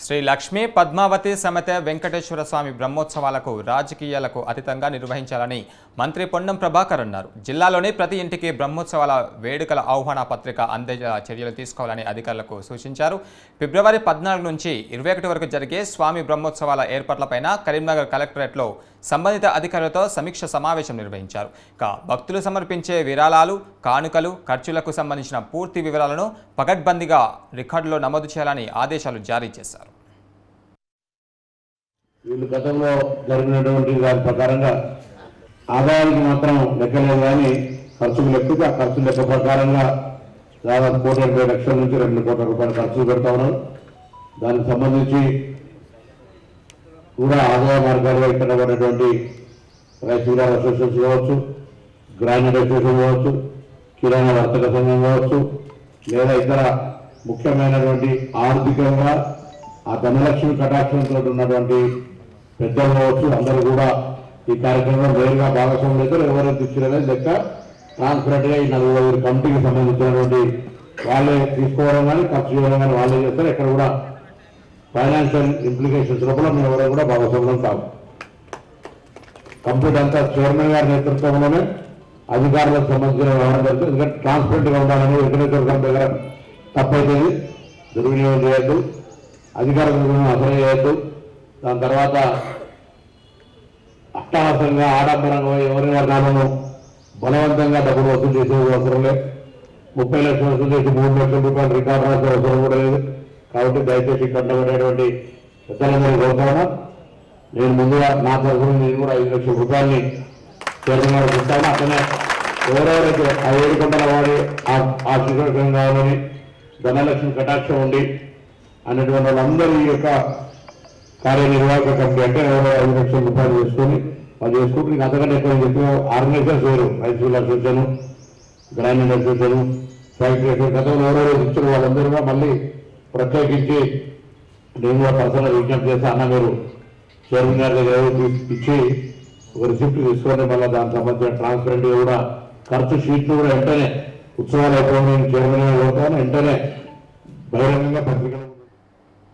శ్రీ లక్ష్మీ పద్మావతి సమేత వెంకటేశ్వర స్వామి బ్రహ్మోత్సవాలకు రాజకీయాలకు అతీతంగా నిర్వహించాలని మంత్రి పొన్నం ప్రభాకర్ అన్నారు. జిల్లాలోని ప్రతి ఇంటికి బ్రహ్మోత్సవాల వేడుకల ఆహ్వాన పత్రిక అందేలా చర్యలు తీసుకోవాలని అధికారులకు సూచించారు. ఫిబ్రవరి 14 నుంచి 21 వరకు జరిగే స్వామి బ్రహ్మోత్సవాల ఏర్పాట్లపైన కరీంనగర్ కలెక్టరేట్లో సంబంధిత అధికారులతో సమీక్ష సమావేశం నిర్వహించారు. భక్తులు సమర్పించే విరాళాలు, కానుకలు, ఖర్చులకు సంబంధించిన పూర్తి వివరాలను పకడ్బందీగా రికార్డులో నమోదు చేయాలని ఆదేశాలు జారీ చేశారు. వీళ్ళు గతంలో జరిగినటువంటి దాని ప్రకారంగా ఆదాయానికి మాత్రం లెక్కలేదు కానీ ఖర్చులు లెక్కితే ఆ ఖర్చు లెక్క ప్రకారంగా దాదాపు 1.80 లక్షల నుంచి 2 కోట్ల రూపాయలు ఖర్చులు పెడతా ఉన్నారు. దానికి సంబంధించి కూడా ఆదాయ మార్గాలుగా ఇక్కడ ఉన్నటువంటి రైస్ మిల్లర్ అసోసియేషన్ కావచ్చు, గ్రానైట్ అసోసియేషన్ కావచ్చు, కిరాణా వర్తక సంఘం కావచ్చు, లేదా ఇతర ముఖ్యమైనటువంటి ఆర్థికంగా ఆ ధనలక్ష్మి కటాక్షంతో ఉన్నటువంటి పెద్దలు కావచ్చు, అందరూ కూడా ఈ కార్యక్రమంలో నేరుగా భాగస్వాములు అయితే ఎవరైతే ఇచ్చినది లెక్క ట్రాన్స్పరెంట్గా ఈ 40 కమిటీకి సంబంధించినటువంటి వాళ్ళే తీసుకోవడం కానీ ఖర్చు చేయడం కానీ వాళ్ళే చేస్తారు. ఎక్కడ కూడా ఫైనాన్షియల్ ఇంప్లికేషన్స్ లోపల మేము ఎవరైనా కూడా భాగస్వాములు కాదు. కంప్లీట్ అంతా చైర్మన్ గారి నేతృత్వంలోనే అధికారులకు సంబంధించిన వ్యవహారం జరుగుతుంది. ఎందుకంటే ట్రాన్స్పరెంట్గా ఉండాలని వెంకటేశ్వర స్వామి దగ్గర తప్పైతే దుర్వినియోగం చేయొద్దు, అధికారులకు అసలు చేయొద్దు. దాని తర్వాత అట్టహాసంగా ఆడంబరంగా ఎవరైనా కారణము బలవంతంగా డబ్బులు వసూలు చేసే అవసరం లేదు. 30 లక్షలు వసూలు చేసి 3 లక్షల రూపాయలు రికార్డు రాసే అవసరం కూడా లేదు. కాబట్టి దయచేసి కంటబడేటువంటి పెద్దలందరూ కోరుతాను. నేను ముందుగా నా తరఫున నేను కూడా 5 లక్షల రూపాయలని చైర్మన్ గారికి ఇస్తాను. అట్లనే ఎవరెవరైతే ఆ 7 గంటల వాడి ఆ శిఖరం కావాలని ధనలక్ష్మి కటాక్షం ఉండి అనేటువంటి వాళ్ళందరూ ఈ యొక్క కార్యనిర్వాహక కమిటీ అంటే ఎవరో 5 లక్షల రూపాయలు చేసుకొని వాళ్ళు చేసుకుంటే నీకు అంతకంటే ఎక్కువ చెప్పిన ఆర్గనైజర్స్ వేరు, rice Miller association, granite association, factory association గతంలో ఎవరెవరు ఇచ్చిన వాళ్ళందరూ కూడా మళ్ళీ ప్రత్యేకించి నేను కూడా పర్సనల్ విజ్ఞప్తి చేస్తే అన్న మీరు చైర్మన్ గారి దగ్గర ఇచ్చి ఒక రిసిప్ట్ తీసుకొని మళ్ళీ దానికి సంబంధించిన ట్రాన్స్పరెంట్గా కూడా ఖర్చు షీట్లు కూడా వెంటనే ఉత్సవాలు అయిపోయి చైర్మన్ గారు వెంటనే బహిరంగంగా పత్రికలు